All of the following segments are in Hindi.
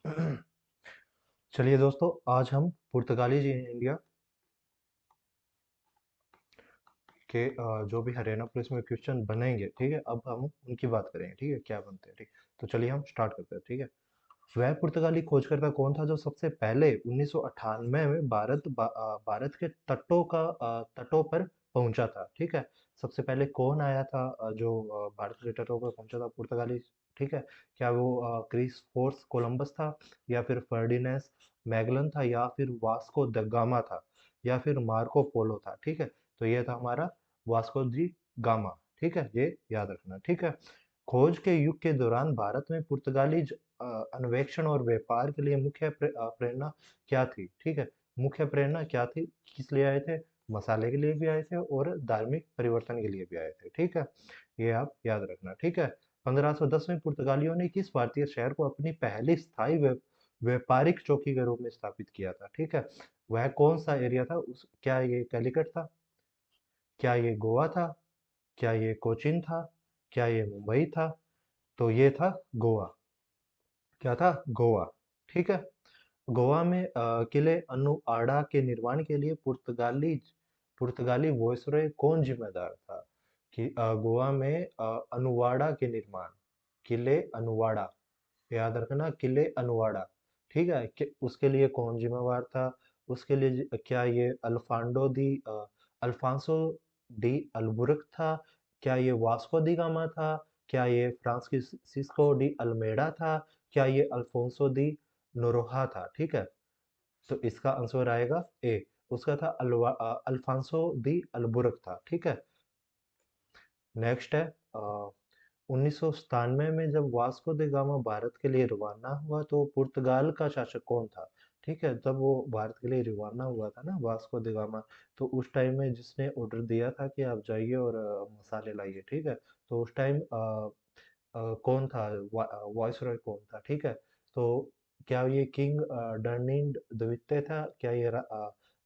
चलिए दोस्तों, आज हम पुर्तगाली जी इंडिया के जो भी हरियाणा पुलिस में क्वेश्चन बनेंगे, ठीक है। अब हम उनकी बात करेंगे, ठीक है, क्या बनते हैं, ठीक। तो चलिए हम स्टार्ट करते हैं, ठीक है। वह पुर्तगाली खोजकर्ता कौन था जो सबसे पहले 1998 में भारत के तटों पर पहुंचा था, ठीक है। सबसे पहले कौन आया था जो भारत के तटों पर पहुंचा था पुर्तगाली, ठीक है। क्या वो क्रिस्टोफर कोलंबस था, या फिर फर्डिनेंड मैगलन था, या फिर वास्को द गामा था, या फिर मार्को पोलो था, ठीक है। तो ये था हमारा वास्को दी गामा, ठीक है, ये याद रखना, ठीक है। खोज के युग के दौरान भारत में पुर्तगाली अन्वेषण और व्यापार के लिए प्रेरणा क्या थी, ठीक है। मुख्य प्रेरणा क्या थी, किस लिए आए थे? मसाले के लिए भी आए थे और धार्मिक परिवर्तन के लिए भी आए थे, ठीक है। ये आप याद रखना, ठीक है। 1510 में पुर्तगालियों ने किस भारतीय शहर को अपनी पहली स्थायी व्यापारिक चौकी के रूप में स्थापित किया था, ठीक है। वह कौन सा एरिया था, उस क्या ये कैलिकट था, क्या ये गोवा था, क्या ये कोचीन था, क्या ये मुंबई था? तो ये था गोवा। क्या था? गोवा, ठीक है। गोवा में किले अनु के निर्माण के लिए पुर्तगाली पुर्तगाली वायसरॉय कौन जिम्मेदार था? कि गोवा में अनुवाड़ा के निर्माण, किले अनुवाड़ा, याद रखना, किले अनुवाड़ा, ठीक है। उसके लिए कौन जिम्मेवार था? उसके लिए क्या ये अल्फांसो डी अल्बुर्क था? क्या ये वास्को दी गामा था? क्या ये फ्रांसिस्को डी अल्मेडा था? क्या ये अल्फोंसो दी नोरोहा था, ठीक है। तो इसका आंसर आएगा ए। उसका था अल्फांसो दी अल्बुर्क था, ठीक है। नेक्स्ट है 1997 में जब वास्को द गामा भारत के लिए रवाना हुआ तो पुर्तगाल का शासक कौन था, ठीक है। तब वो भारत के लिए रवाना हुआ था ना, वास्को द गामा। तो उस टाइम में जिसने ऑर्डर दिया था कि आप जाइए और मसाले लाइए, ठीक है। तो उस टाइम कौन था, वॉइसरॉय कौन था, ठीक है। तो क्या ये किंग डर्निंड द्वितीय था? क्या ये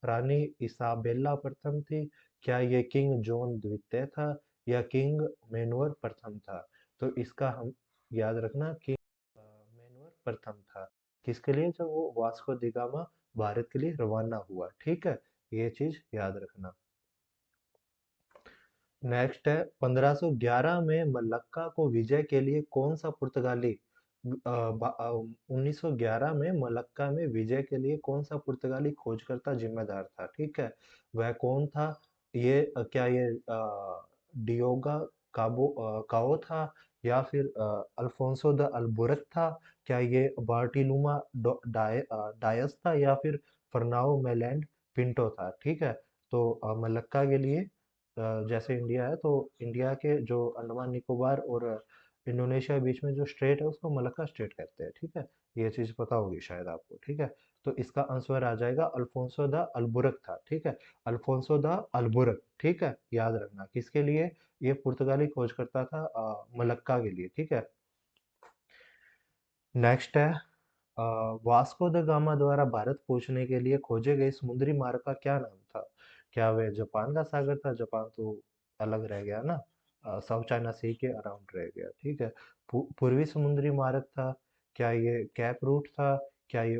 रानी इसाबेला प्रथम थी? क्या ये किंग जॉन द्वितीय था, या किंग मैनुअल प्रथम था? तो इसका हम याद रखना, किंग मैनुअल प्रथम था। किसके लिए? जब वो वास्को दी गामा भारत के लिए रवाना हुआ, ठीक है। ये चीज याद रखना। नेक्स्ट है 1511 में मलक्का को विजय के लिए कौन सा पुर्तगाली 1911 में मलक्का में विजय के लिए कौन सा पुर्तगाली खोजकर्ता जिम्मेदार था, ठीक है। वह कौन था? ये क्या ये डियोगा काओ था, या फिर अल्फोंसो द अल्बुरक था? क्या ये बार्टिलुमा डायस था, या फिर फर्नाओ मेलेंड पिंटो था, ठीक है। तो मलक्का के लिए जैसे इंडिया है, तो इंडिया के जो अंडमान निकोबार और इंडोनेशिया के बीच में जो स्ट्रेट है उसको मलक्का स्ट्रेट कहते हैं, ठीक है। ये चीज पता होगी शायद आपको, ठीक है। तो इसका आंसर आ जाएगा अल्फोंसो द अल्बुरक था, ठीक है। अल्फोंसो द अल्बुरक, ठीक है, याद रखना। किसके लिए? ये पुर्तगाली खोजकर्ता था मलक्का के लिए, ठीक है। नेक्स्ट है वास्को द गामा द्वारा भारत पहुंचने के लिए खोजे गए समुद्री मार्ग का क्या नाम था? क्या वह जापान का सागर था? जापान तो अलग रह गया ना, साउथ चाइना सी के अराउंड रह गया, ठीक है। पूर्वी समुद्री मार्ग था? क्या ये कैप रूट था? क्या ये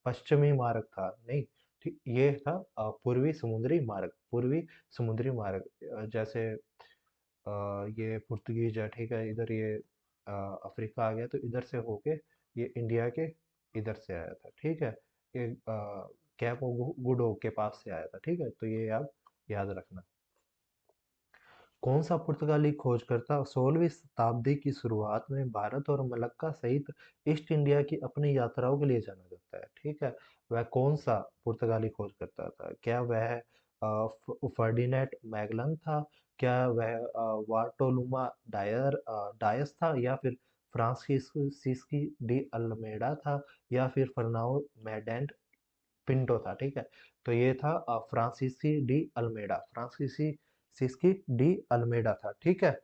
पश्चिमी मार्ग था? नहीं, ठीक, ये था पूर्वी समुद्री मार्ग, पूर्वी समुद्री मार्ग। जैसे ये पुर्तगीज है, ठीक है, इधर ये अफ्रीका आ गया, तो इधर से होके ये इंडिया के इधर से आया था, ठीक है। ये कैप गुड होप के पास से आया था, ठीक है। तो ये आप याद रखना। कौन सा पुर्तगाली खोजकर्ता 16वीं शताब्दी की शुरुआत में भारत और मलक्का सहित ईस्ट इंडिया की अपनी यात्राओं के लिए जाना जाता है, ठीक है। वह कौन सा पुर्तगाली खोजकर्ता था? क्या वह फर्डिनेंड मैगलन था? क्या वह वार्टोलुमा डायस था, या फिर फ्रांसिस्की डी अल्मेडा था, या फिर फर्नाओ मेडेंट पिंटो था, ठीक है। तो ये था फ्रांसीसी सिस्की डी अल्मेडा था, ठीक है।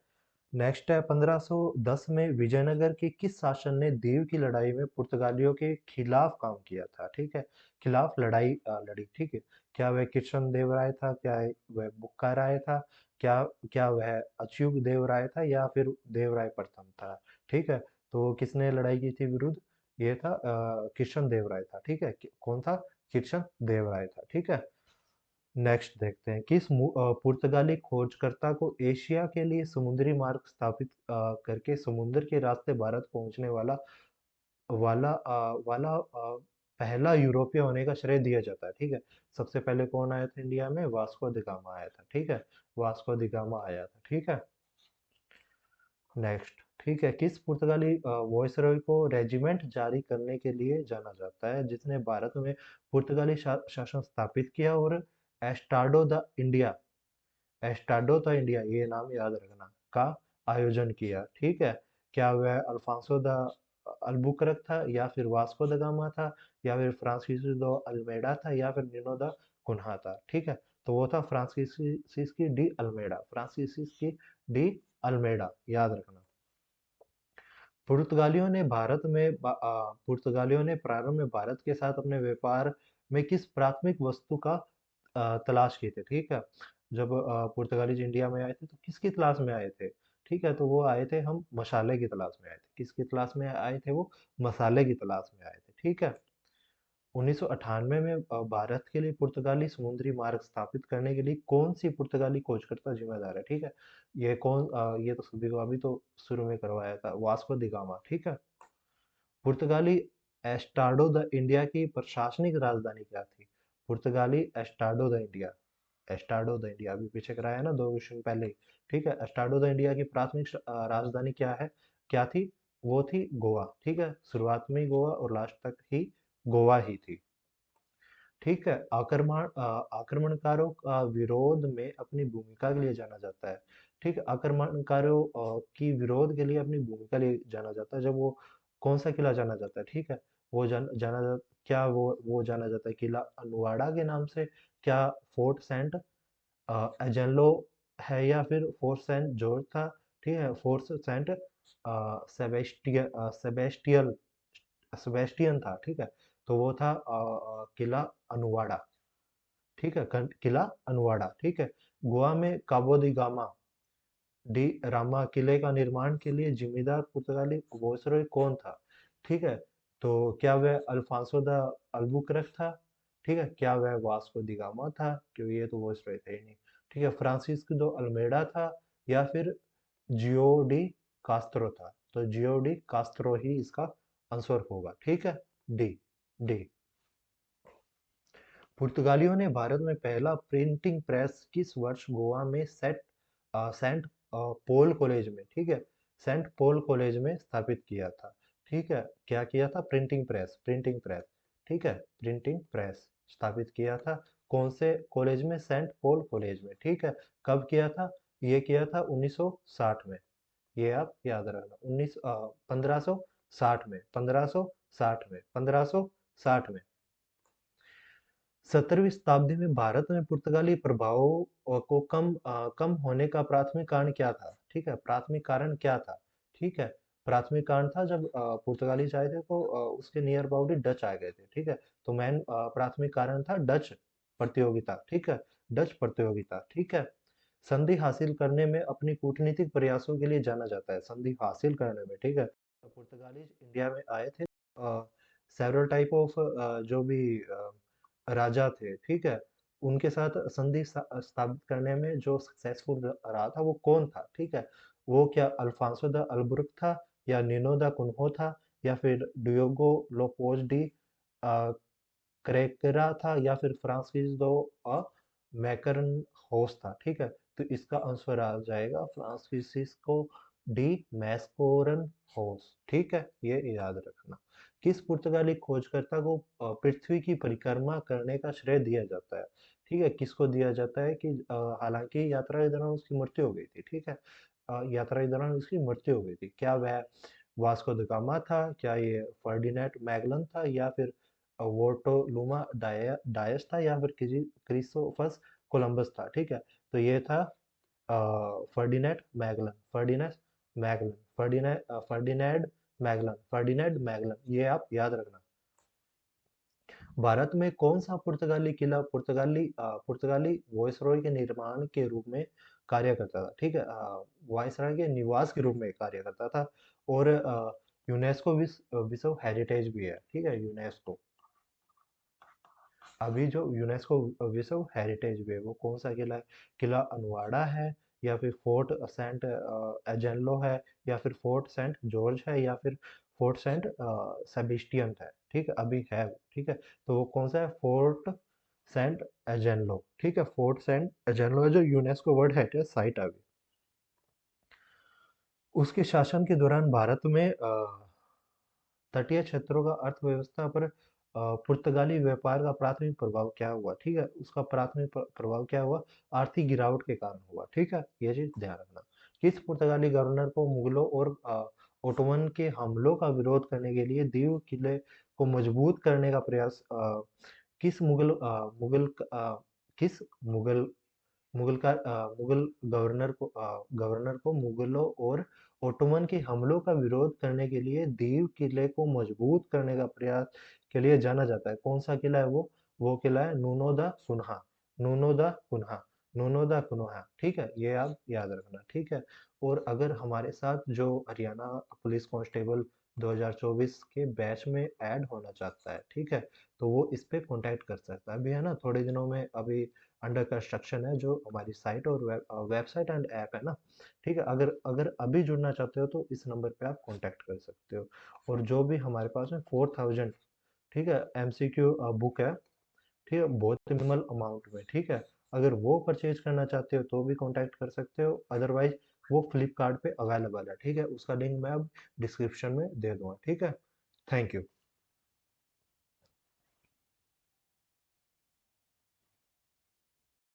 नेक्स्ट है 1510 में विजयनगर के किस शासन ने दीव की लड़ाई में पुर्तगालियों के खिलाफ काम किया था, ठीक है। खिलाफ लड़ाई लड़ी, ठीक है। क्या वह कृष्ण देव राय था? क्या वह बुक्का राय था? क्या क्या वह अच्युत देव राय था, या फिर देवराय प्रथम था, ठीक है। तो किसने लड़ाई की थी विरुद्ध? ये था कृष्ण देव राय था, ठीक है। कौन था? कृष्ण देव राय था, ठीक है। नेक्स्ट देखते हैं, किस पुर्तगाली खोजकर्ता को एशिया के लिए समुद्री मार्ग स्थापित करके समुद्र के रास्ते भारत पहुंचने वाला वाला पहला यूरोपीय होने का श्रेय दिया जाता है, ठीक है। सबसे पहले कौन आया था इंडिया में? वास्को द गामा आया था, ठीक है। वास्को द गामा आया था, ठीक है। नेक्स्ट, ठीक है, किस पुर्तगाली वॉइसरॉय को रेजिमेंट जारी करने के लिए जाना जाता है, जिसने भारत में पुर्तगाली शासन स्थापित किया और एस्टाडो द इंडिया, एस्टाडो द इंडिया, ये नाम याद रखना, का आयोजन किया, ठीक है। क्या वह अल्फांसो द अल्बुकरक था, या फिर वास्को द गामा था, या फिर फ्रांसिस्को द अल्मेडा था, या फिर निनो द कुन्हा था, ठीक है। तो वो था फ्रांसिस्की डी अल्मेडा, फ्रांसिस्की डी अल्मेडा, याद रखना। पुर्तगालियों ने प्रारंभ में भारत के साथ अपने व्यापार में किस प्राथमिक वस्तु का तलाश की थी, ठीक है। जब पुर्तगालीज इंडिया में आए थे तो किसकी तलाश में आए थे? ठीक है, तो वो आए थे, हम मसाले की तलाश में आए थे। किसकी तलाश में आए थे? वो मसाले की तलाश में आए थे, ठीक है। 1998 में भारत के लिए पुर्तगाली समुद्री मार्ग स्थापित करने के लिए कौन सी पुर्तगाली खोजकर्ता जिम्मेदार है, ठीक है। ये तो सभी को अभी तो शुरू में करवाया था, वास्को दी गामा, ठीक है। पुर्तगाली एस्टाडो द इंडिया की प्रशासनिक राजधानी क्या थी? पुर्तगाली एस्टाडो द इंडिया, एस्टाडो द इंडिया अभी पीछे कराया ना, 2 क्वेश्चन पहले ही, ठीक है। एस्टाडो द इंडिया की प्राथमिक राजधानी क्या है, क्या थी? वो थी गोवा, ठीक है। शुरुआत में ही गोवा और लास्ट तक ही गोवा ही थी, ठीक है। आक्रमणकारों का विरोध में अपनी भूमिका के लिए जाना जाता है, ठीक है। आक्रमणकारों की विरोध के लिए अपनी भूमिका लिए जाना जाता है, जब वो कौन सा किला जाना जाता है, ठीक है। वो जाना जा क्या वो जाना जाता है किला अनवाड़ा के नाम से? क्या फोर्ट सेंट एजेंलो है, या फिर फोर्ट सेंट जॉर्ज था, ठीक है। फोर्ट सेंट सेबेस्टियल सेबेस्टियन था, ठीक है। तो वो था किला अनवाड़ा, ठीक है। किला अनवाड़ा, ठीक है। गोवा में काबो दी गामा डी रामा किले का निर्माण के लिए जिम्मेदार पुर्तगाली वायसरॉय कौन था, ठीक है। तो क्या वह अल्फांसो द अल्बुकरक था, ठीक है। क्या वह वास्को दी गामा था, क्योंकि ये तो वायसरॉय थे ही नहीं, ठीक है। फ्रांसिस्को दो अल्मेडा था, या फिर जियो डी कास्त्रो था? तो जियो डी कास्त्रो ही इसका आंसर होगा, ठीक है। D, D. पुर्तगालियों ने भारत में पहला प्रिंटिंग प्रेस किस वर्ष गोवा में सेंट पॉल कॉलेज में, ठीक है, सेंट पॉल कॉलेज में स्थापित किया था, ठीक है। क्या किया था? प्रिंटिंग प्रेस, प्रिंटिंग प्रेस, ठीक है। प्रिंटिंग प्रेस स्थापित किया था कौन से कॉलेज में? सेंट पॉल कॉलेज में, ठीक है। कब किया था? ये किया था 1960 में, ये आप याद रखना। 1560 में, 1560 में, 1560 में। 17वीं शताब्दी में भारत में पुर्तगाली प्रभाव को कम होने का प्राथमिक कारण क्या था, ठीक है। प्राथमिक कारण क्या था, ठीक है। प्राथमिक कारण था जब पुर्तगालीज आए थे तो उसके नियर अबाउट ही डच आ गए थे, ठीक है। तो मेन प्राथमिक कारण था डच प्रतियोगिता, ठीक है। डच प्रतियोगिता, ठीक है। संधि हासिल करने में अपनी कूटनीतिक प्रयासों के लिए जाना जाता है, संधि हासिल करने में, ठीक है। तो पुर्तगालीज इंडिया में आए थे, सेवरल टाइप ऑफ जो भी राजा थे, ठीक है। उनके साथ संधि स्थापित करने में जो सक्सेसफुल रहा था वो कौन था, ठीक है। वो क्या अल्फांसो द अल्बुर्क था, या निनो द कुन्हो था, या फिर डियोगो लोपोज डी क्रेकरा था, या फिर फ्रांसिस दो मैकरन होस था, ठीक है। तो इसका आंसर आ जाएगा फ्रांसिस्को डी मैस्कोरन होस, ठीक है। ये याद रखना। किस पुर्तगाली खोजकर्ता को पृथ्वी की परिक्रमा करने का श्रेय दिया जाता है, ठीक है। किसको दिया जाता है कि हालांकि यात्रा के दौरान उसकी मृत्यु हो गई थी, ठीक है। यात्रा के दौरान उसकी मृत्यु हो गई थी। क्या वह वास्को द गामा था, क्या ये फर्डिनेंड मैगलन था, या फिर वोटोलुमा डायस था, या फिर क्रिस्टोफस कोलंबस था, ठीक है। तो ये था Ferdinand Magellan, Ferdinand Magellan, Ferdinand Magellan, ये आप याद रखना। भारत में कौन सा पुर्तगाली किला पुर्तगाली वॉइसरॉय के निर्माण के रूप में कार्य करता था, ठीक है। वॉइसरॉय के निवास के रूप में कार्य करता था, और यूनेस्को विश्व हेरिटेज भी है, ठीक है, यूनेस्को। अभी जो यूनेस्को विश्व हेरिटेज भी है वो कौन सा किला है? किला अनवाड़ा है, या फिर फोर्ट सेंट एजेंलो है, या फिर फोर्ट सेंट जॉर्ज है, या फिर फोर्ट सेंट सेबेस्टियन है, ठीक है, अभी है वो, ठीक है। तो वो कौन सा है? फोर्ट सेंट एजेंलो, ठीक है, फोर्ट सेंट एजेंलो है जो यूनेस्को वर्ल्ड हेरिटेज साइट है अभी। उसके शासन के दौरान भारत में तटीय क्षेत्रों का अर्थव्यवस्था पर पुर्तगाली व्यापार का प्राथमिक प्रभाव क्या हुआ? ठीक है, उसका प्राथमिक प्रभाव क्या हुआ? आर्थिक गिरावट के कारण हुआ, ठीक है, ये चीज ध्यान रखना। किस पुर्तगाली गवर्नर को मुगलों और ओटोमन के हमलों का विरोध करने के लिए दीव किले को मजबूत करने का प्रयास किस मुगल मुगल किस मुगल मुगल गवर्नर को मुगलों और ओटोमन के हमलों का विरोध करने के लिए दीव किले को मजबूत करने का प्रयास के लिए जाना जाता है? कौन सा किला है वो किला है नूनो दा कुन्हा। नूनो दा कुन्हा। नूनो दा कुन्हा, ठीक है, ये आप याद रखना, ठीक है। और अगर हमारे साथ जो हरियाणा पुलिस कांस्टेबल 2024 के बैच में ऐड होना चाहता है, ठीक है, तो वो इस पे कांटेक्ट कर सकता है। अभी है ना, थोड़े दिनों में अभी अंडर कंस्ट्रक्शन है जो हमारी साइट और वेबसाइट एंड ऐप है ना, ठीक है। अगर अगर अभी जुड़ना चाहते हो तो इस नंबर पे आप कांटेक्ट कर सकते हो। और जो भी हमारे पास में 4000, ठीक है, एमसीक्यू बुक है, ठीक है, बहुत मिनिमल अमाउंट में, ठीक है। अगर वो परचेज करना चाहते हो तो भी कांटेक्ट कर सकते हो, अदरवाइज वो फ्लिपकार्ट पे अवेलेबल है, ठीक है, उसका लिंक मैं अब डिस्क्रिप्शन में दे दूंगा, ठीक है। Thank you.